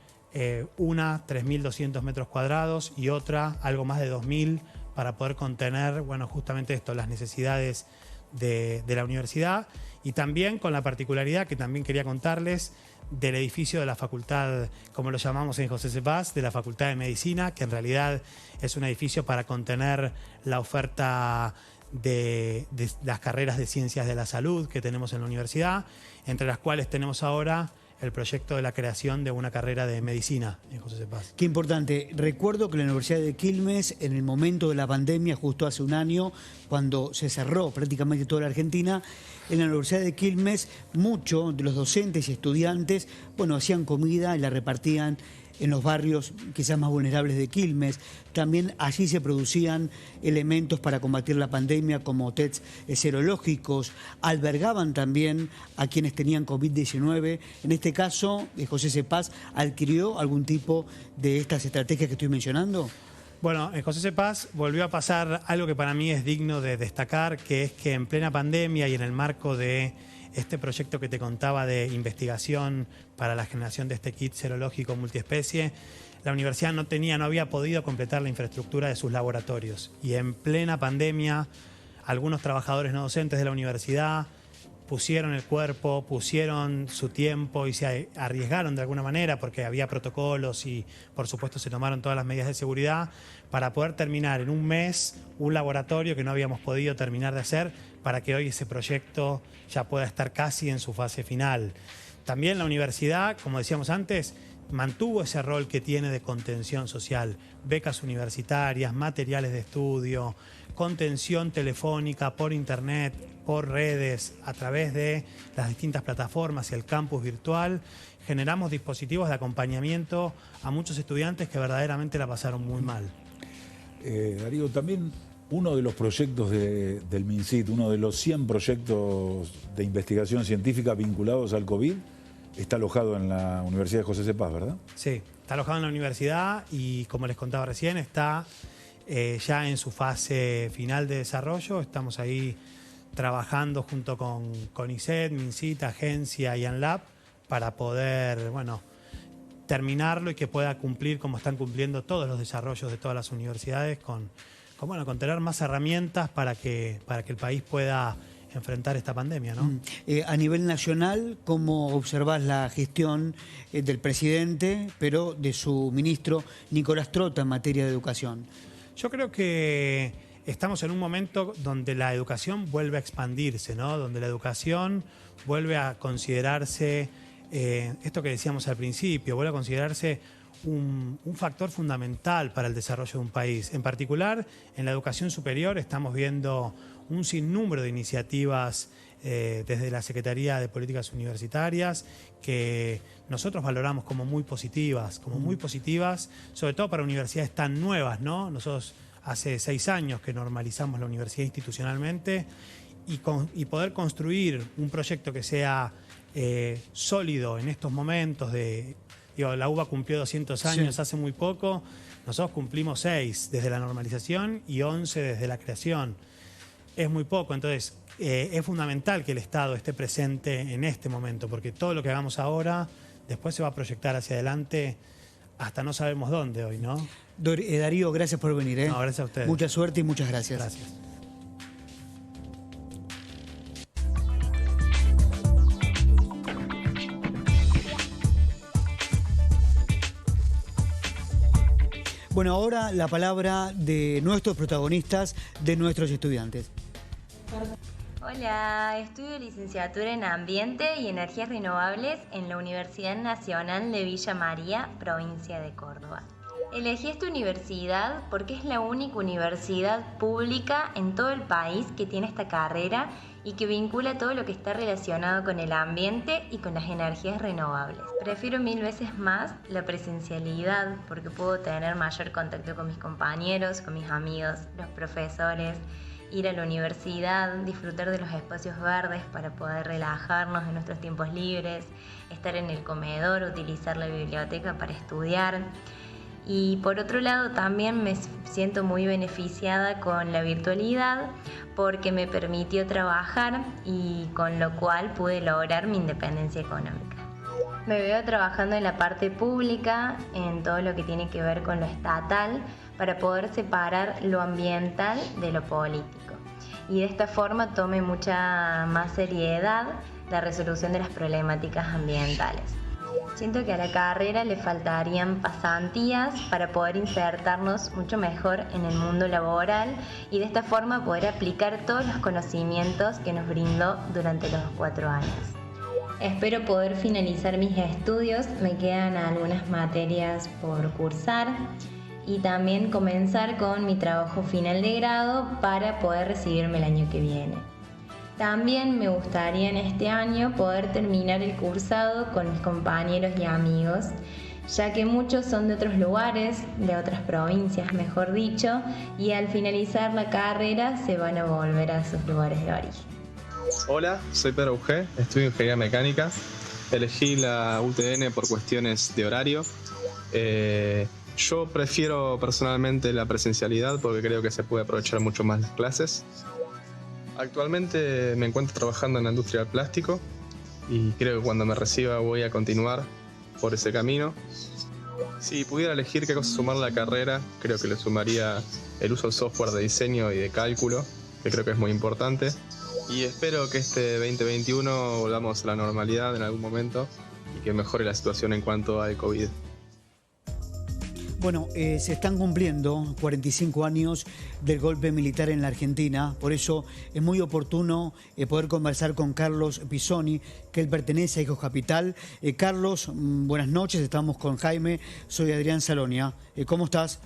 una 3.200 metros cuadrados y otra algo más de 2.000 para poder contener, bueno, justamente esto, las necesidades de la universidad, y también con la particularidad que también quería contarles del edificio de la facultad, como lo llamamos en José C. Paz, de la Facultad de Medicina, que en realidad es un edificio para contener la oferta de las carreras de ciencias de la salud que tenemos en la universidad, entre las cuales tenemos ahora el proyecto de la creación de una carrera de medicina en José C. Paz. Qué importante. Recuerdo que la Universidad de Quilmes, en el momento de la pandemia, justo hace un año, cuando se cerró prácticamente toda la Argentina, en la Universidad de Quilmes, muchos de los docentes y estudiantes, bueno, hacían comida y la repartían en los barrios quizás más vulnerables de Quilmes. También allí se producían elementos para combatir la pandemia como tests serológicos, albergaban también a quienes tenían COVID-19. En este caso, José C. Paz adquirió algún tipo de estas estrategias que estoy mencionando. Bueno, en José C. Paz volvió a pasar algo que para mí es digno de destacar, que es que en plena pandemia y en el marco de este proyecto que te contaba de investigación para la generación de este kit serológico multiespecie, la universidad no había podido completar la infraestructura de sus laboratorios. Y en plena pandemia, algunos trabajadores no docentes de la universidad pusieron el cuerpo, pusieron su tiempo y se arriesgaron de alguna manera, porque había protocolos y por supuesto se tomaron todas las medidas de seguridad para poder terminar en un mes un laboratorio que no habíamos podido terminar de hacer, para que hoy ese proyecto ya pueda estar casi en su fase final. También la universidad, como decíamos antes, mantuvo ese rol que tiene de contención social, becas universitarias, materiales de estudio, contención telefónica por internet, por redes, a través de las distintas plataformas y el campus virtual. Generamos dispositivos de acompañamiento a muchos estudiantes que verdaderamente la pasaron muy mal. Darío, también uno de los proyectos del MinCit, uno de los 100 proyectos de investigación científica vinculados al COVID, está alojado en la Universidad de José C. Paz, ¿verdad? Sí, está alojado en la universidad y, como les contaba recién, está ya en su fase final de desarrollo. Estamos ahí trabajando junto con CONICET, MinCit, Agencia y ANLAB para poder, bueno, terminarlo y que pueda cumplir como están cumpliendo todos los desarrollos de todas las universidades con tener más herramientas para que el país pueda enfrentar esta pandemia, ¿no? A nivel nacional, ¿cómo observás la gestión del presidente, pero de su ministro Nicolás Trota en materia de educación? Yo creo que estamos en un momento donde la educación vuelve a expandirse, ¿no? Donde la educación vuelve a considerarse, esto que decíamos al principio, vuelve a considerarse un factor fundamental para el desarrollo de un país. En particular, en la educación superior estamos viendo un sinnúmero de iniciativas desde la Secretaría de Políticas Universitarias que nosotros valoramos como muy positivas, sobre todo para universidades tan nuevas, ¿no? Nosotros hace 6 años que normalizamos la universidad institucionalmente y poder construir un proyecto que sea sólido en estos momentos la UBA cumplió 200 años hace muy poco, nosotros cumplimos 6 desde la normalización y 11 desde la creación. Es muy poco, entonces es fundamental que el Estado esté presente en este momento, porque todo lo que hagamos ahora después se va a proyectar hacia adelante hasta no sabemos dónde hoy, ¿no? Darío, gracias por venir. No, gracias a ustedes. Mucha suerte y muchas gracias. Gracias. Bueno, ahora la palabra de nuestros protagonistas, de nuestros estudiantes. Hola, estudio licenciatura en Ambiente y Energías Renovables en la Universidad Nacional de Villa María, provincia de Córdoba. Elegí esta universidad porque es la única universidad pública en todo el país que tiene esta carrera y que vincula todo lo que está relacionado con el ambiente y con las energías renovables. Prefiero 1000 veces más la presencialidad porque puedo tener mayor contacto con mis compañeros, con mis amigos, los profesores, ir a la universidad, disfrutar de los espacios verdes para poder relajarnos en nuestros tiempos libres, estar en el comedor, utilizar la biblioteca para estudiar. Y por otro lado también me siento muy beneficiada con la virtualidad porque me permitió trabajar y con lo cual pude lograr mi independencia económica. Me veo trabajando en la parte pública, en todo lo que tiene que ver con lo estatal, para poder separar lo ambiental de lo político. Y de esta forma tome mucha más seriedad la resolución de las problemáticas ambientales. Siento que a la carrera le faltarían pasantías para poder insertarnos mucho mejor en el mundo laboral y de esta forma poder aplicar todos los conocimientos que nos brindó durante los 4 años. Espero poder finalizar mis estudios, me quedan algunas materias por cursar y también comenzar con mi trabajo final de grado para poder recibirme el año que viene. También me gustaría en este año poder terminar el cursado con mis compañeros y amigos, ya que muchos son de otros lugares, de otras provincias mejor dicho, y al finalizar la carrera se van a volver a sus lugares de origen. Hola, soy Pedro Ugé, estudio Ingeniería Mecánica. Elegí la UTN por cuestiones de horario. Yo prefiero personalmente la presencialidad porque creo que se puede aprovechar mucho más las clases. Actualmente me encuentro trabajando en la industria del plástico y creo que cuando me reciba voy a continuar por ese camino. Si pudiera elegir qué cosa sumar a la carrera, creo que le sumaría el uso del software de diseño y de cálculo, que creo que es muy importante. Y espero que este 2021 volvamos a la normalidad en algún momento y que mejore la situación en cuanto al COVID. Bueno, se están cumpliendo 45 años del golpe militar en la Argentina, por eso es muy oportuno poder conversar con Carlos Pisoni, que él pertenece a Hijos Capital. Carlos, buenas noches, estamos con Jaime, soy Adrián Salonia. ¿Cómo estás?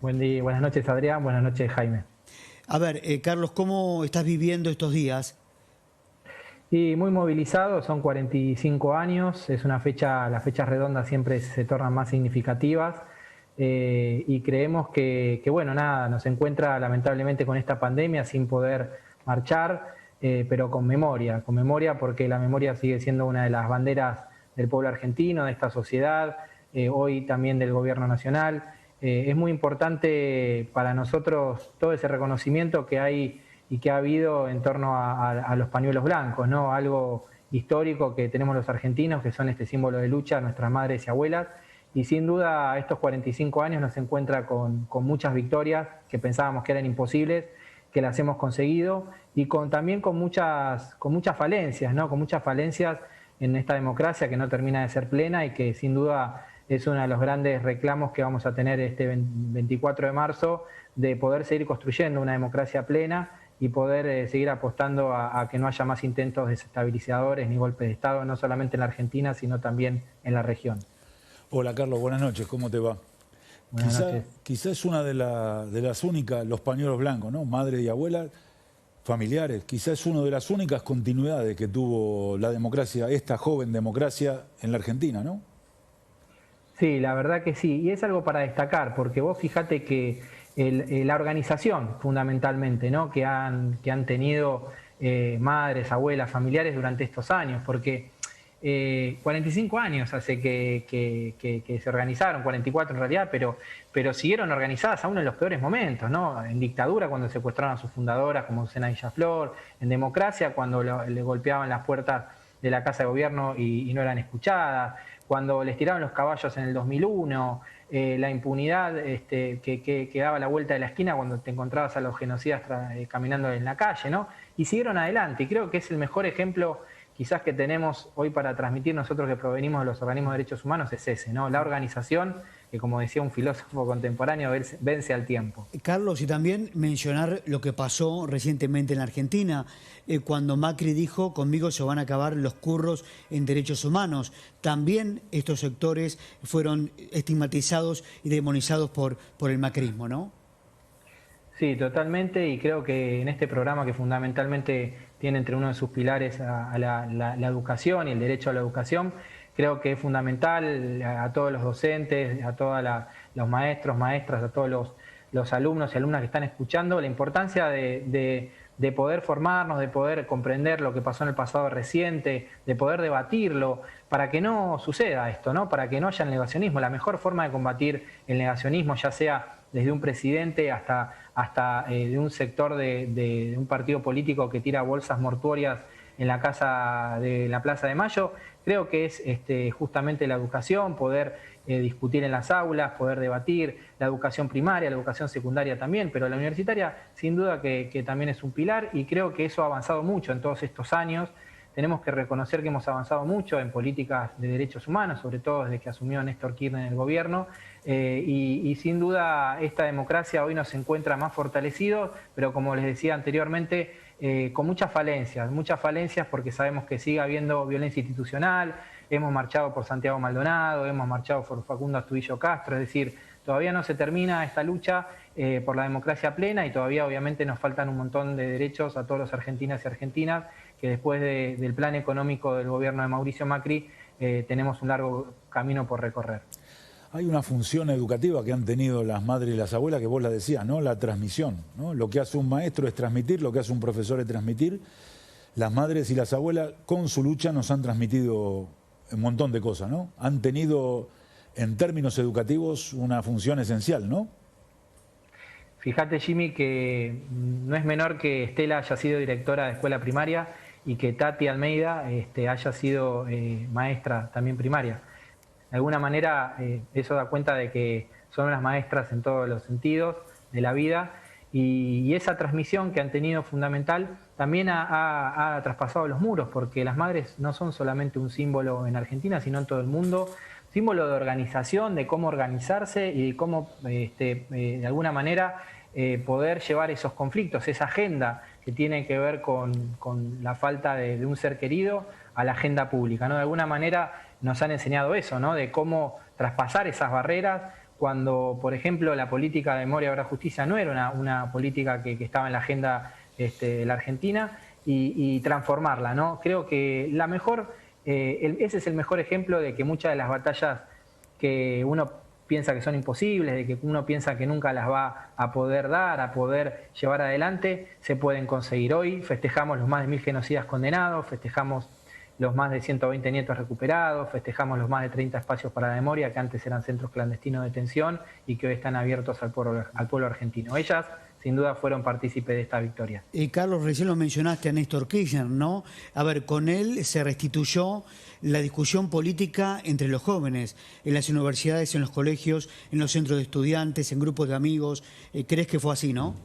Buen día, buenas noches Adrián, buenas noches Jaime. A ver, Carlos, ¿cómo estás viviendo estos días? Y muy movilizado, son 45 años, es una fecha, las fechas redondas siempre se tornan más significativas y creemos que bueno, nada, nos encuentra lamentablemente con esta pandemia sin poder marchar, pero con memoria porque la memoria sigue siendo una de las banderas del pueblo argentino, de esta sociedad, hoy también del gobierno nacional. Es muy importante para nosotros todo ese reconocimiento que hay y que ha habido en torno a los pañuelos blancos, ¿no? Algo histórico que tenemos los argentinos, que son este símbolo de lucha, nuestras madres y abuelas, y sin duda estos 45 años nos encuentra con muchas victorias que pensábamos que eran imposibles, que las hemos conseguido y también con muchas falencias, ¿no? Con muchas falencias en esta democracia que no termina de ser plena y que sin duda es uno de los grandes reclamos que vamos a tener este 24 de marzo, de poder seguir construyendo una democracia plena y poder seguir apostando a que no haya más intentos desestabilizadores ni golpes de Estado, no solamente en la Argentina, sino también en la región. Hola Carlos, buenas noches, ¿cómo te va? Quizá es una de las únicas, los pañuelos blancos, ¿no? Madre y abuela, familiares, quizá es una de las únicas continuidades que tuvo la democracia, esta joven democracia en la Argentina, ¿no? Sí, la verdad que sí, y es algo para destacar, porque vos fíjate que la organización fundamentalmente, ¿no? que han tenido madres, abuelas, familiares durante estos años, porque 45 años hace que se organizaron, 44 en realidad, pero siguieron organizadas aún en los peores momentos, ¿no? En dictadura, cuando secuestraron a sus fundadoras como Susana Villaflor, en democracia, cuando le golpeaban las puertas de la Casa de Gobierno y no eran escuchadas, cuando les tiraron los caballos en el 2001, la impunidad que daba la vuelta de la esquina cuando te encontrabas a los genocidas caminando en la calle, ¿no? Y siguieron adelante, y creo que es el mejor ejemplo quizás que tenemos hoy para transmitir nosotros que provenimos de los organismos de derechos humanos es ese, ¿no? La organización que, como decía un filósofo contemporáneo, vence al tiempo. Carlos, y también mencionar lo que pasó recientemente en la Argentina, cuando Macri dijo, conmigo se van a acabar los curros en derechos humanos. También estos sectores fueron estigmatizados y demonizados por el macrismo, ¿no? Sí, totalmente, y creo que en este programa que fundamentalmente tiene entre uno de sus pilares a la educación y el derecho a la educación, creo que es fundamental a todos los docentes, a todos los maestros, maestras, a todos los alumnos y alumnas que están escuchando, la importancia de poder formarnos, de poder comprender lo que pasó en el pasado reciente, de poder debatirlo, para que no suceda esto, ¿no? Para que no haya negacionismo. La mejor forma de combatir el negacionismo, ya sea desde un presidente hasta de un sector de un partido político que tira bolsas mortuorias en la Plaza de Mayo, creo que es justamente la educación, poder discutir en las aulas, poder debatir, la educación primaria, la educación secundaria también, pero la universitaria sin duda que también es un pilar, y creo que eso ha avanzado mucho en todos estos años. Tenemos que reconocer que hemos avanzado mucho en políticas de derechos humanos, sobre todo desde que asumió Néstor Kirchner en el gobierno, y sin duda esta democracia hoy nos encuentra más fortalecidos, pero como les decía anteriormente, con muchas falencias porque sabemos que sigue habiendo violencia institucional. Hemos marchado por Santiago Maldonado, hemos marchado por Facundo Astudillo Castro, es decir, todavía no se termina esta lucha por la democracia plena, y todavía obviamente nos faltan un montón de derechos a todos los argentinos y argentinas que después del plan económico del gobierno de Mauricio Macri tenemos un largo camino por recorrer. Hay una función educativa que han tenido las madres y las abuelas, que vos la decías, ¿no? La transmisión, ¿no? Lo que hace un maestro es transmitir, lo que hace un profesor es transmitir. Las madres y las abuelas con su lucha nos han transmitido un montón de cosas, ¿no? Han tenido en términos educativos una función esencial, ¿no? Fíjate, Jimmy, que no es menor que Estela haya sido directora de escuela primaria y que Tati Almeida haya sido maestra también primaria. De alguna manera eso da cuenta de que son unas maestras en todos los sentidos de la vida, y esa transmisión que han tenido fundamental también ha traspasado los muros, porque las madres no son solamente un símbolo en Argentina, sino en todo el mundo, símbolo de organización, de cómo organizarse y de cómo de alguna manera poder llevar esos conflictos, esa agenda que tiene que ver con la falta de un ser querido a la agenda pública, ¿no? De alguna manera nos han enseñado eso, ¿no? De cómo traspasar esas barreras cuando, por ejemplo, la política de memoria, verdad, justicia no era una política que estaba en la agenda de la Argentina, y transformarla, ¿no? Creo que ese es el mejor ejemplo de que muchas de las batallas que uno piensa que son imposibles, de que uno piensa que nunca las va a poder dar, a poder llevar adelante, se pueden conseguir. Hoy festejamos los más de 1000 genocidas condenados, festejamos los más de 120 nietos recuperados, festejamos los más de 30 espacios para la memoria que antes eran centros clandestinos de detención y que hoy están abiertos al pueblo argentino. Ellas, sin duda, fueron partícipes de esta victoria. Y Carlos, recién lo mencionaste a Néstor Kirchner, ¿no? A ver, con él se restituyó la discusión política entre los jóvenes, en las universidades, en los colegios, en los centros de estudiantes, en grupos de amigos. ¿Crees que fue así, no?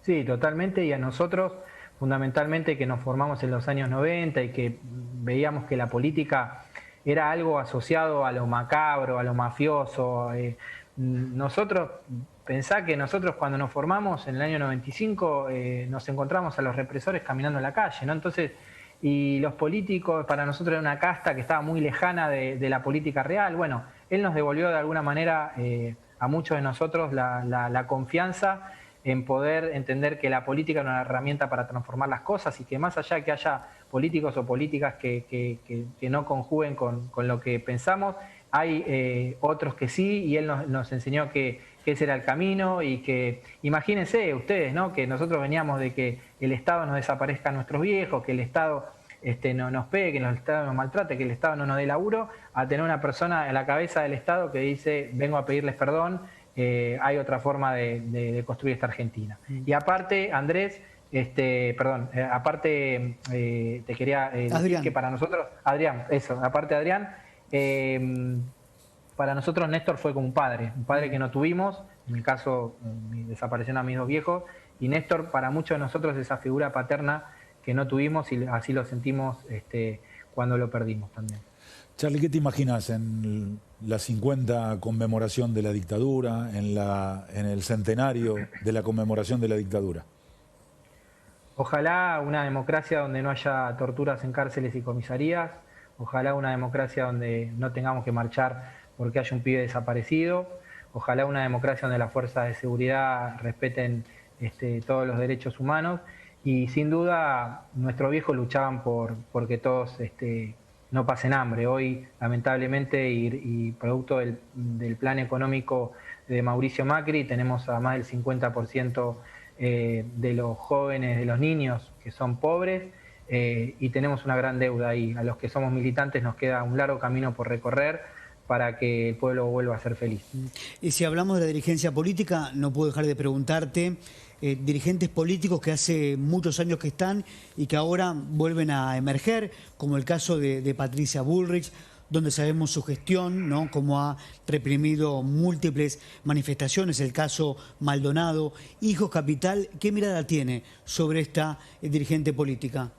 Sí, totalmente, y a nosotros, fundamentalmente, que nos formamos en los años 90 y que veíamos que la política era algo asociado a lo macabro, a lo mafioso. Pensá que nosotros cuando nos formamos en el año 95 nos encontramos a los represores caminando en la calle, ¿no? Entonces, y los políticos, para nosotros era una casta que estaba muy lejana de la política real. Bueno, él nos devolvió de alguna manera a muchos de nosotros la confianza en poder entender que la política era una herramienta para transformar las cosas y que más allá de que haya políticos o políticas que no conjuguen con lo que pensamos, hay otros que sí, y él nos enseñó que ese era el camino y que, imagínense ustedes, ¿no?, que nosotros veníamos de que el Estado nos desaparezca a nuestros viejos, que el Estado no nos pegue, que el Estado nos maltrate, que el Estado no nos dé laburo, a tener una persona en la cabeza del Estado que dice, vengo a pedirles perdón, hay otra forma de construir esta Argentina. Y aparte, Andrés, te quería decir que para nosotros, Adrián, para nosotros Néstor fue como un padre que no tuvimos, en mi caso desaparecieron a mis dos viejos, y Néstor para muchos de nosotros es esa figura paterna que no tuvimos y así lo sentimos cuando lo perdimos también. Charly, ¿qué te imaginas en la 50 conmemoración de la dictadura, en el centenario de la conmemoración de la dictadura? Ojalá una democracia donde no haya torturas en cárceles y comisarías, ojalá una democracia donde no tengamos que marchar porque haya un pibe desaparecido, ojalá una democracia donde las fuerzas de seguridad respeten todos los derechos humanos, y sin duda nuestros viejos luchaban porque todos no pasen hambre. Hoy, lamentablemente, y producto del plan económico de Mauricio Macri, tenemos a más del 50% de los jóvenes, de los niños que son pobres, y tenemos una gran deuda ahí. A los que somos militantes nos queda un largo camino por recorrer para que el pueblo vuelva a ser feliz. Y si hablamos de la dirigencia política, no puedo dejar de preguntarte, dirigentes políticos que hace muchos años que están y que ahora vuelven a emerger, como el caso de Patricia Bullrich, donde sabemos su gestión, ¿no?, cómo ha reprimido múltiples manifestaciones, el caso Maldonado, Hijos Capital. ¿Qué mirada tiene sobre esta dirigente política?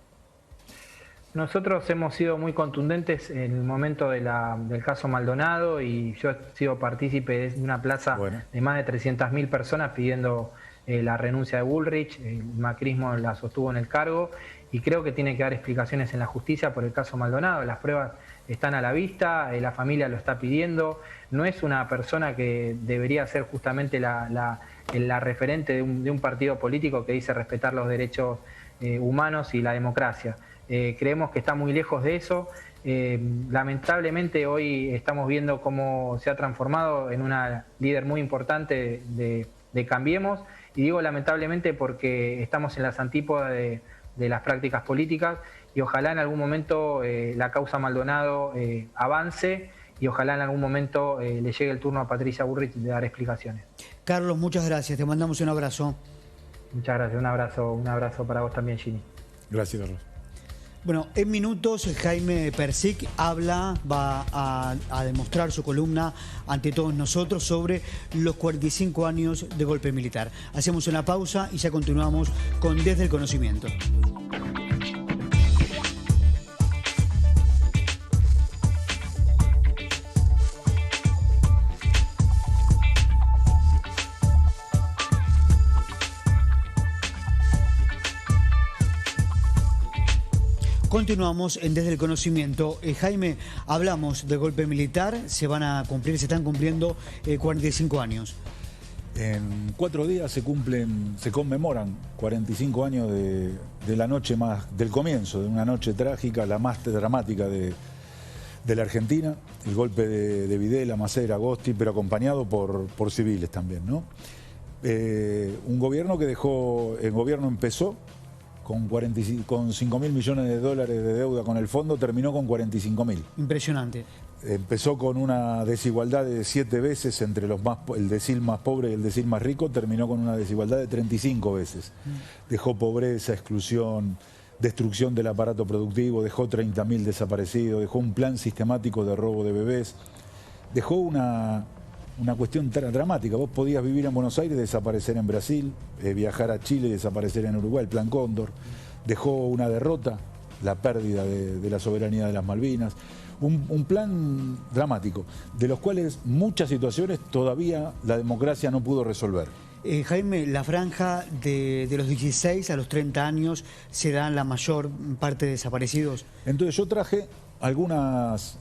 Nosotros hemos sido muy contundentes en el momento del caso Maldonado, y yo he sido partícipe de una plaza de más de 300.000 personas pidiendo la renuncia de Bullrich. El macrismo la sostuvo en el cargo y creo que tiene que dar explicaciones en la justicia por el caso Maldonado. Las pruebas están a la vista, la familia lo está pidiendo. No es una persona que debería ser justamente la referente de un partido político que dice respetar los derechos humanos y la democracia. Creemos que está muy lejos de eso. Lamentablemente hoy estamos viendo cómo se ha transformado en una líder muy importante de Cambiemos, y digo lamentablemente porque estamos en las antípodas de las prácticas políticas, y ojalá en algún momento la causa Maldonado avance, y ojalá en algún momento le llegue el turno a Patricia Bullrich de dar explicaciones. Carlos, muchas gracias, te mandamos un abrazo. Muchas gracias, un abrazo para vos también, Ginny. Gracias, Carlos. Bueno, en minutos Jaime Persic va a demostrar su columna ante todos nosotros sobre los 45 años de golpe militar. Hacemos una pausa y ya continuamos con Desde el Conocimiento. Continuamos en Desde el Conocimiento. Jaime, hablamos del golpe militar, se están cumpliendo 45 años. En 4 días se conmemoran 45 años de la noche del comienzo, de una noche trágica, la más dramática de la Argentina, el golpe de Videla, Macera, Agosti, pero acompañado por civiles también, ¿no? Un gobierno el gobierno empezó con 5.000 millones de dólares de deuda con el fondo, terminó con 45.000. Impresionante. Empezó con una desigualdad de 7 veces entre el decil más pobre y el decil más rico, terminó con una desigualdad de 35 veces. Dejó pobreza, exclusión, destrucción del aparato productivo, dejó 30.000 desaparecidos, dejó un plan sistemático de robo de bebés, dejó una una cuestión dramática. Vos podías vivir en Buenos Aires, desaparecer en Brasil, viajar a Chile y desaparecer en Uruguay. El Plan Cóndor dejó una derrota, la pérdida de la soberanía de las Malvinas. Un plan dramático, de los cuales muchas situaciones todavía la democracia no pudo resolver. Jaime, la franja de los 16 a los 30 años se dan la mayor parte de desaparecidos. Entonces yo traje algunas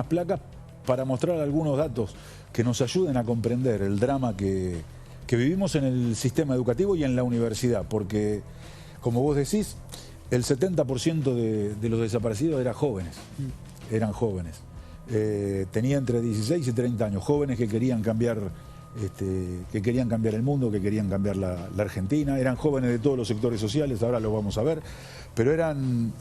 placas para mostrar algunos datos que nos ayuden a comprender el drama que vivimos en el sistema educativo y en la universidad, porque, como vos decís, el 70% de los desaparecidos eran jóvenes. Tenía entre 16 y 30 años, jóvenes que querían cambiar el mundo, que querían cambiar la Argentina. Eran jóvenes de todos los sectores sociales, ahora lo vamos a ver, pero eran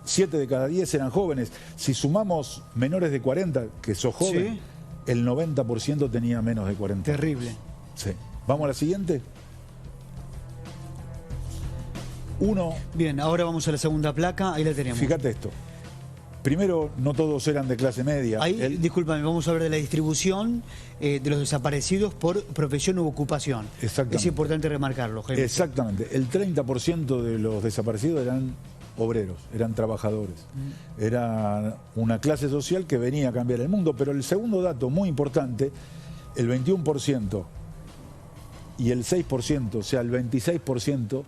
7 de cada 10 eran jóvenes. Si sumamos menores de 40, que sos joven, ¿sí? El 90% tenía menos de 40. Terrible. Sí. ¿Vamos a la siguiente? Bien, ahora vamos a la segunda placa, ahí la tenemos. Fíjate esto. Primero, no todos eran de clase media. Ahí, discúlpame, vamos a ver de la distribución de los desaparecidos por profesión u ocupación. Exactamente. Es importante remarcarlo, Jaime. Exactamente. El 30% de los desaparecidos eran obreros, eran trabajadores. Era una clase social que venía a cambiar el mundo. Pero el segundo dato muy importante, el 21% y el 6%, o sea, el 26%,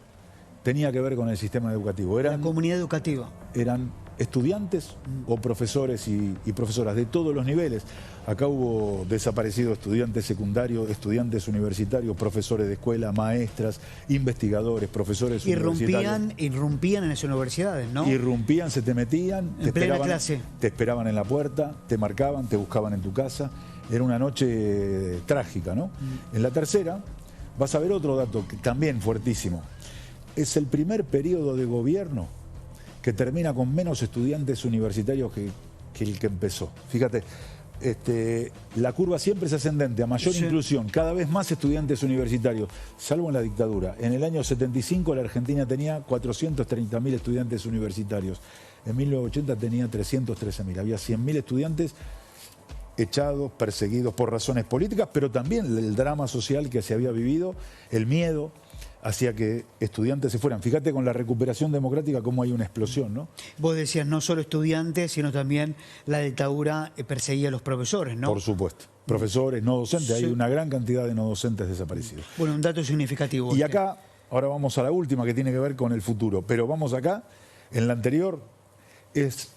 tenía que ver con el sistema educativo. La comunidad educativa. Eran estudiantes o profesores y profesoras de todos los niveles. Acá hubo desaparecidos estudiantes secundarios, estudiantes universitarios, profesores de escuela, maestras, investigadores, profesores universitarios. Irrumpían en las universidades, ¿no? Irrumpían, se te metían, te esperaban en la puerta, te marcaban, te buscaban en tu casa. Era una noche trágica, ¿no? En la tercera vas a ver otro dato que también fuertísimo. Es el primer periodo de gobierno que termina con menos estudiantes universitarios que el que empezó. Fíjate, la curva siempre es ascendente, a mayor inclusión, cada vez más estudiantes universitarios, salvo en la dictadura. En el año 75 la Argentina tenía 430.000 estudiantes universitarios. En 1980 tenía 313.000. Había 100.000 estudiantes echados, perseguidos por razones políticas, pero también el drama social que se había vivido, el miedo hacía que estudiantes se fueran. Fíjate con la recuperación democrática cómo hay una explosión, ¿no? Vos decías no solo estudiantes, sino también la dictadura perseguía a los profesores, ¿no? Por supuesto. Profesores, no docentes, Sí. hay una gran cantidad de no docentes desaparecidos. Bueno, un dato significativo. Y acá, ahora vamos a la última que tiene que ver con el futuro, pero vamos acá, en la anterior, es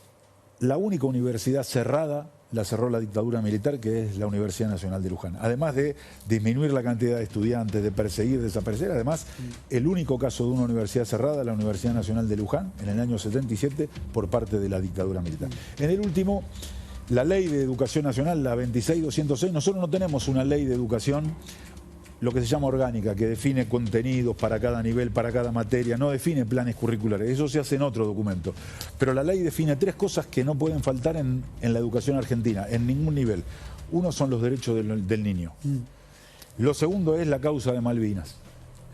la única universidad cerrada, la cerró la dictadura militar, que es la Universidad Nacional de Luján. Además de disminuir la cantidad de estudiantes, de perseguir, desaparecer, además, el único caso de una universidad cerrada, la Universidad Nacional de Luján, en el año 77, por parte de la dictadura militar. En el último, la Ley de Educación Nacional, la 26206, nosotros no tenemos una ley de educación, lo que se llama orgánica, que define contenidos para cada nivel, para cada materia, no define planes curriculares, eso se hace en otro documento. Pero la ley define 3 cosas que no pueden faltar en la educación argentina, en ningún nivel. Uno son los derechos del niño. Lo segundo es la causa de Malvinas.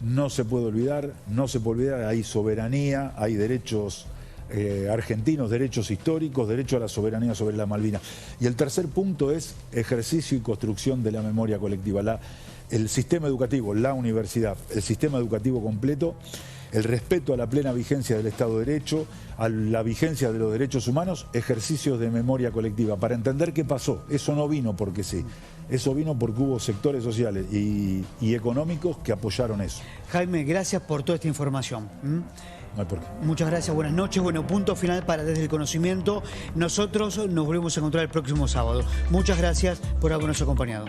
No se puede olvidar, hay soberanía, hay derechos argentinos, derechos históricos, derecho a la soberanía sobre las Malvinas. Y el tercer punto es ejercicio y construcción de la memoria colectiva. El sistema educativo, la universidad, el sistema educativo completo, el respeto a la plena vigencia del Estado de Derecho, a la vigencia de los derechos humanos, ejercicios de memoria colectiva, para entender qué pasó. Eso no vino porque sí, eso vino porque hubo sectores sociales y económicos que apoyaron eso. Jaime, gracias por toda esta información. No hay por qué. Muchas gracias, buenas noches. Bueno, punto final para Desde el Conocimiento. Nosotros nos volvemos a encontrar el próximo sábado. Muchas gracias por habernos acompañado.